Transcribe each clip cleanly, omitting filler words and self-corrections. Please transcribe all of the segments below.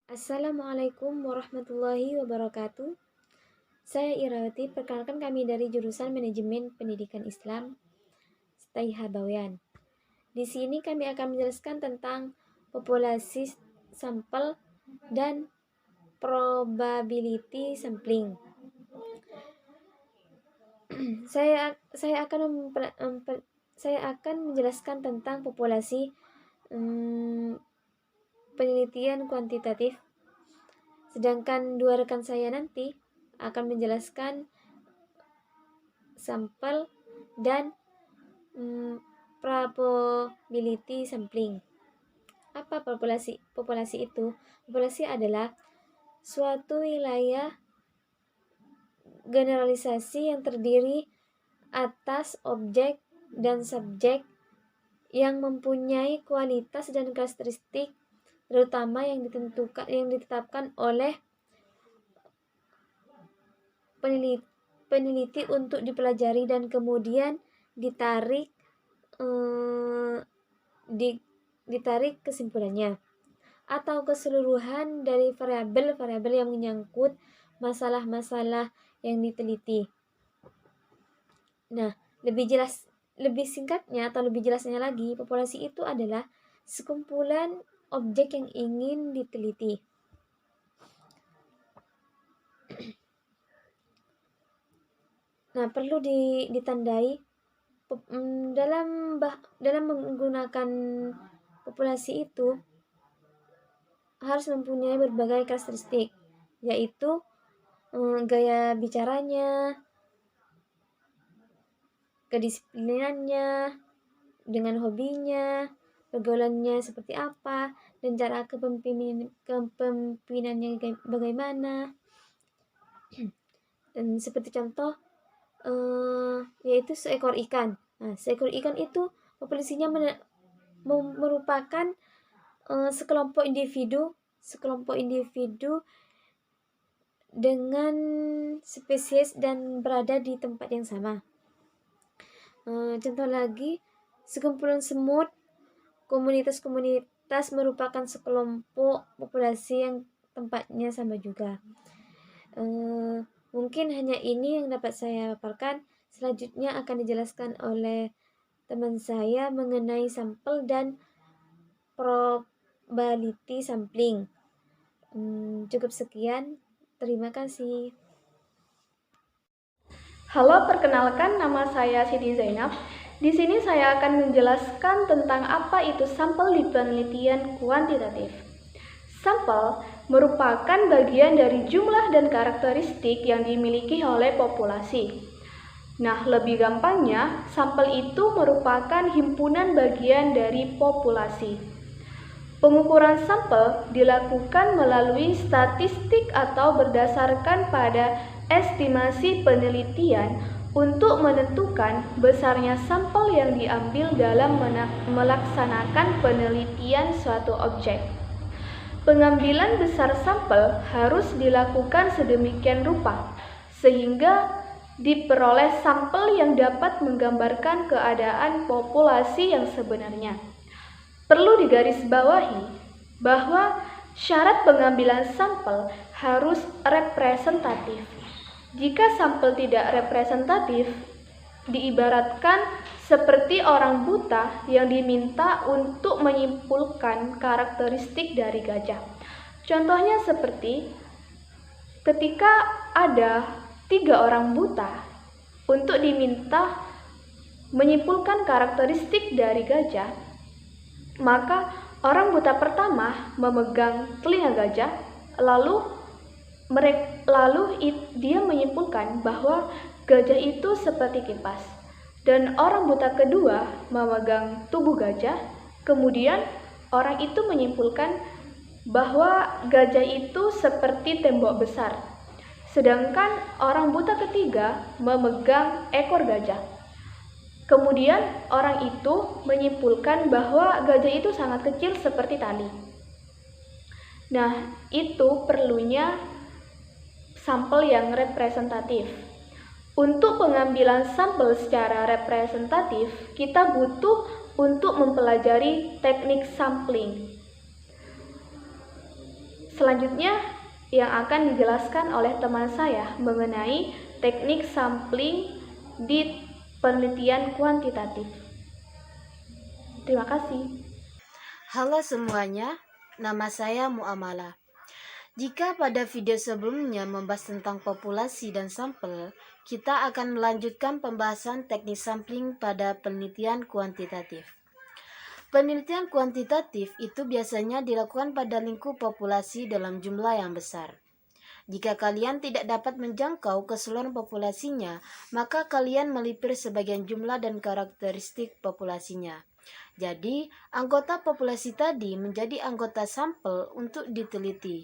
Assalamualaikum warahmatullahi wabarakatuh. Saya Irawati, perkenalkan kami dari jurusan Manajemen Pendidikan Islam, STIH Bawean. Di sini kami akan menjelaskan tentang populasi sampel dan probability sampling. Saya akan menjelaskan tentang populasi penelitian kuantitatif. Sedangkan dua rekan saya nanti akan menjelaskan sampel dan probability sampling. Apa populasi? Populasi itu, populasi adalah suatu wilayah generalisasi yang terdiri atas objek dan subjek yang mempunyai kualitas dan karakteristik terutama yang ditetapkan oleh peneliti untuk dipelajari dan kemudian ditarik kesimpulannya atau keseluruhan dari variabel-variabel yang menyangkut masalah-masalah yang diteliti. Nah, lebih singkatnya atau lebih jelasnya lagi, populasi itu adalah sekumpulan objek yang ingin diteliti. Nah, perlu ditandai dalam menggunakan populasi itu harus mempunyai berbagai karakteristik, yaitu gaya bicaranya, kedisiplinannya, dengan hobinya, pergaulannya seperti apa, dan cara kepemimpinannya bagaimana. Dan seperti contoh yaitu seekor ikan. Nah, seekor ikan itu populasinya merupakan sekelompok individu dengan spesies dan berada di tempat yang sama. Contoh lagi, sekumpulan semut, komunitas merupakan sekelompok populasi yang tempatnya sama juga. Mungkin hanya ini yang dapat saya paparkan. Selanjutnya akan dijelaskan oleh teman saya mengenai sampel dan probability sampling. Cukup sekian. Terima kasih. Halo, perkenalkan nama saya Siti Zainab. Di sini saya akan menjelaskan tentang apa itu sampel di penelitian kuantitatif. Sampel merupakan bagian dari jumlah dan karakteristik yang dimiliki oleh populasi. Nah, lebih gampangnya, sampel itu merupakan himpunan bagian dari populasi. Pengukuran sampel dilakukan melalui statistik atau berdasarkan pada estimasi penelitian untuk menentukan besarnya sampel yang diambil dalam melaksanakan penelitian suatu objek. Pengambilan besar sampel harus dilakukan sedemikian rupa sehingga diperoleh sampel yang dapat menggambarkan keadaan populasi yang sebenarnya. Perlu digarisbawahi bahwa syarat pengambilan sampel harus representatif. Jika sampel tidak representatif, diibaratkan seperti orang buta yang diminta untuk menyimpulkan karakteristik dari gajah. Contohnya seperti ketika ada 3 orang buta untuk diminta menyimpulkan karakteristik dari gajah, maka orang buta pertama memegang telinga gajah, lalu dia menyimpulkan bahwa gajah itu seperti kipas. Dan orang buta kedua memegang tubuh gajah, kemudian orang itu menyimpulkan bahwa gajah itu seperti tembok besar. Sedangkan orang buta ketiga memegang ekor gajah. Kemudian orang itu menyimpulkan bahwa gajah itu sangat kecil seperti tali. Nah, itu perlunya sampel yang representatif. Untuk pengambilan sampel secara representatif, kita butuh untuk mempelajari teknik sampling. Selanjutnya yang akan dijelaskan oleh teman saya mengenai teknik sampling di penelitian kuantitatif. Terima kasih. Halo semuanya, nama saya Muamala. Jika pada video sebelumnya membahas tentang populasi dan sampel, kita akan melanjutkan pembahasan teknik sampling pada penelitian kuantitatif. Penelitian kuantitatif itu biasanya dilakukan pada lingkup populasi dalam jumlah yang besar. Jika kalian tidak dapat menjangkau keseluruhan populasinya, maka kalian melipir sebagian jumlah dan karakteristik populasinya. Jadi, anggota populasi tadi menjadi anggota sampel untuk diteliti.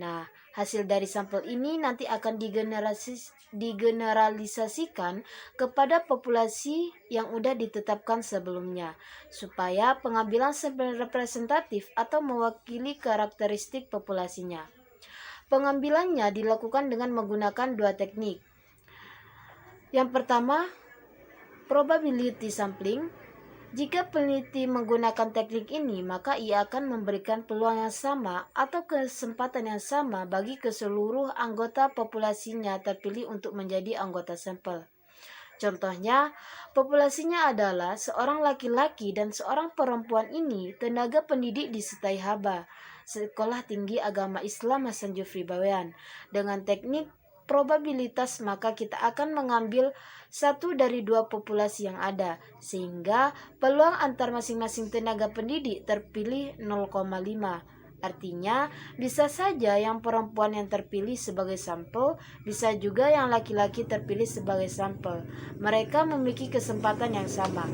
Nah, hasil dari sampel ini nanti akan digeneralisasikan kepada populasi yang sudah ditetapkan sebelumnya, supaya pengambilan sampel representatif atau mewakili karakteristik populasinya. Pengambilannya dilakukan dengan menggunakan dua teknik. Yang pertama, probability sampling. Jika peneliti menggunakan teknik ini, maka ia akan memberikan peluang yang sama atau kesempatan yang sama bagi keseluruh anggota populasinya terpilih untuk menjadi anggota sampel. Contohnya, populasinya adalah seorang laki-laki dan seorang perempuan ini tenaga pendidik di Setai-Haba, Sekolah Tinggi Agama Islam Hasan Jufri Bawean. Dengan teknik probabilitas, maka kita akan mengambil satu dari dua populasi yang ada, sehingga peluang antar masing-masing tenaga pendidik terpilih 0,5. Artinya, bisa saja yang perempuan yang terpilih sebagai sampel, bisa juga yang laki-laki terpilih sebagai sampel. Mereka memiliki kesempatan yang sama.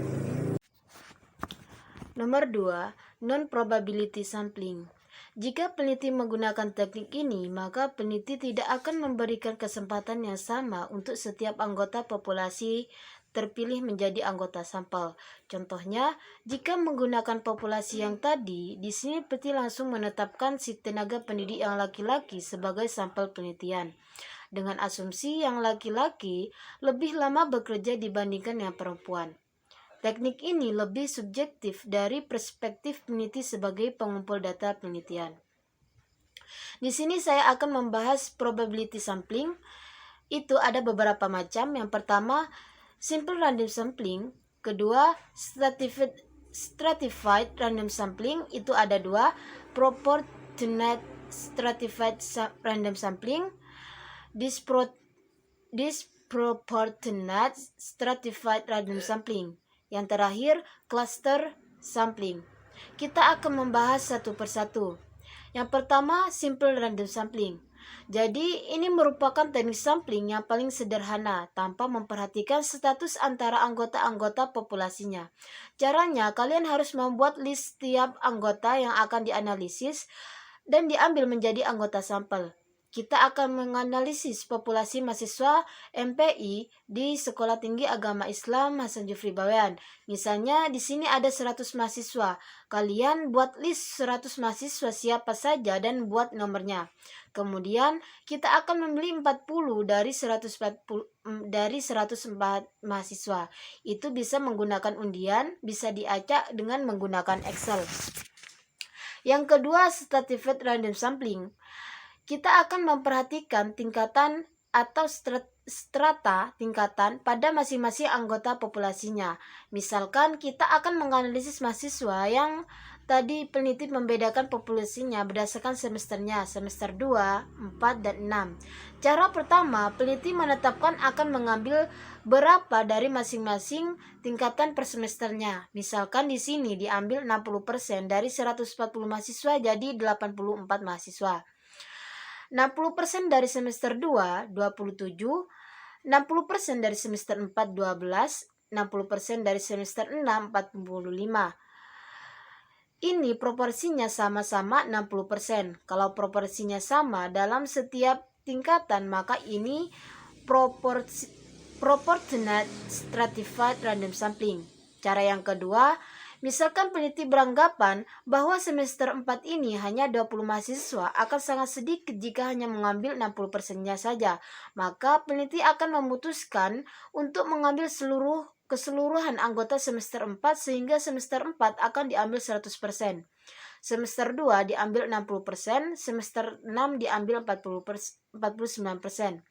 Nomor 2, non-probability sampling. Jika peneliti menggunakan teknik ini, maka peneliti tidak akan memberikan kesempatan yang sama untuk setiap anggota populasi terpilih menjadi anggota sampel. Contohnya, jika menggunakan populasi yang tadi, di sini peneliti langsung menetapkan si tenaga pendidik yang laki-laki sebagai sampel penelitian. Dengan asumsi yang laki-laki lebih lama bekerja dibandingkan yang perempuan. Teknik ini lebih subjektif dari perspektif peneliti sebagai pengumpul data penelitian. Di sini saya akan membahas probability sampling. Itu ada beberapa macam. Yang pertama, simple random sampling. Kedua, stratified random sampling. Itu ada dua, proportionate stratified random sampling, disproportionate stratified random sampling. Yang terakhir, cluster sampling. Kita akan membahas satu persatu. Yang pertama, simple random sampling. Jadi, ini merupakan teknik sampling yang paling sederhana tanpa memperhatikan status antara anggota-anggota populasinya. Caranya, kalian harus membuat list setiap anggota yang akan dianalisis dan diambil menjadi anggota sampel. Kita akan menganalisis populasi mahasiswa MPI di Sekolah Tinggi Agama Islam Hasan Jufri Bawean. Misalnya di sini ada 100 mahasiswa. Kalian buat list 100 mahasiswa siapa saja dan buat nomornya. Kemudian kita akan memilih 40 dari 104 mahasiswa. Itu bisa menggunakan undian, bisa diacak dengan menggunakan Excel. Yang kedua, stratified random sampling. Kita akan memperhatikan tingkatan atau strata tingkatan pada masing-masing anggota populasinya. Misalkan kita akan menganalisis mahasiswa yang tadi peneliti membedakan populasinya berdasarkan semesternya, semester 2, 4, dan 6. Cara pertama, peneliti menetapkan akan mengambil berapa dari masing-masing tingkatan per semesternya. Misalkan di sini diambil 60% dari 140 mahasiswa jadi 84 mahasiswa. 60% dari semester 2, 27, 60% dari semester 4, 12, 60% dari semester 6, 45. Ini proporsinya sama-sama 60%. Kalau proporsinya sama dalam setiap tingkatan, maka ini proportionate stratified random sampling. Cara yang kedua, misalkan peneliti beranggapan bahwa semester 4 ini hanya 20 mahasiswa akan sangat sedikit jika hanya mengambil 60%-nya saja. Maka peneliti akan memutuskan untuk mengambil keseluruhan anggota semester 4 sehingga semester 4 akan diambil 100%. semester 2 diambil 60%, semester 6 diambil 49%.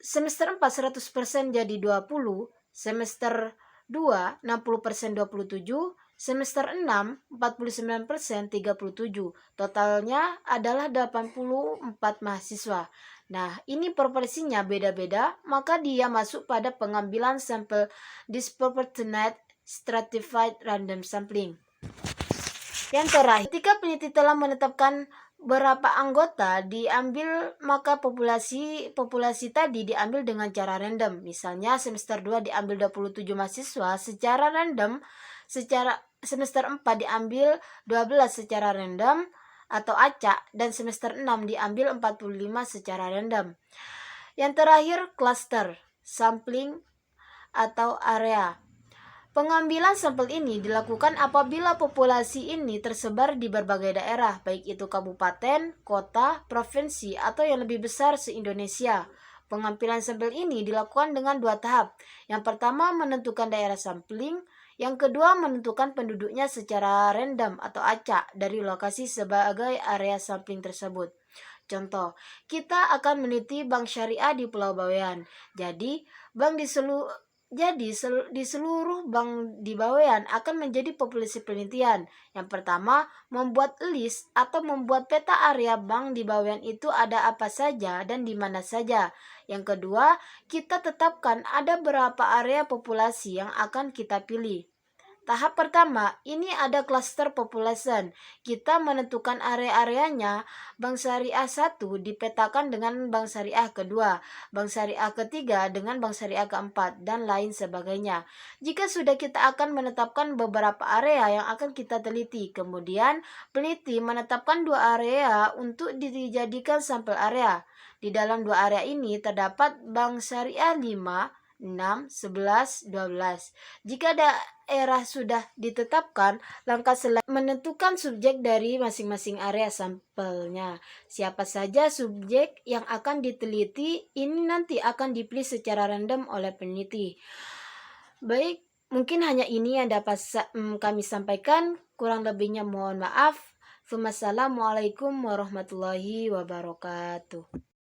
Semester 4 100% jadi 20, semester 2 60% 27, semester 6 49% 37. Totalnya adalah 84 mahasiswa. Nah, ini proporsinya beda-beda, maka dia masuk pada pengambilan sampel disproportionate stratified random sampling. Yang terakhir, ketika peneliti telah menetapkan berapa anggota diambil, maka populasi tadi diambil dengan cara random. Misalnya semester 2 diambil 27 mahasiswa secara random, semester 4 diambil 12 secara random atau acak, dan semester 6 diambil 45 secara random. Yang terakhir, cluster sampling atau area. Pengambilan sampel ini dilakukan apabila populasi ini tersebar di berbagai daerah, baik itu kabupaten, kota, provinsi, atau yang lebih besar se-Indonesia. Pengambilan sampel ini dilakukan dengan 2 tahap. Yang pertama menentukan daerah sampling, yang kedua menentukan penduduknya secara random atau acak dari lokasi sebagai area sampling tersebut. Contoh, kita akan meneliti bank syariah di Pulau Bawean. Jadi, di seluruh bank di Bawean akan menjadi populasi penelitian. Yang pertama, membuat list atau membuat peta area bank di Bawean itu ada apa saja dan di mana saja. Yang kedua, kita tetapkan ada berapa area populasi yang akan kita pilih. Tahap pertama, ini ada cluster population. Kita menentukan area-areanya. Bank Syariah 1 dipetakan dengan Bank Syariah kedua, Bank Syariah ketiga dengan Bank Syariah keempat, dan lain sebagainya. Jika sudah, kita akan menetapkan beberapa area yang akan kita teliti. Kemudian, peneliti menetapkan 2 area untuk dijadikan sampel area. Di dalam 2 area ini terdapat Bank Syariah 5, 6, 11, 12. Jika daerah sudah ditetapkan, langkah selanjutnya menentukan subjek dari masing-masing area sampelnya. Siapa saja subjek yang akan diteliti, ini nanti akan dipilih secara random oleh peneliti. Baik, mungkin hanya ini yang dapat kami sampaikan. Kurang lebihnya mohon maaf. Wassalamualaikum warahmatullahi wabarakatuh.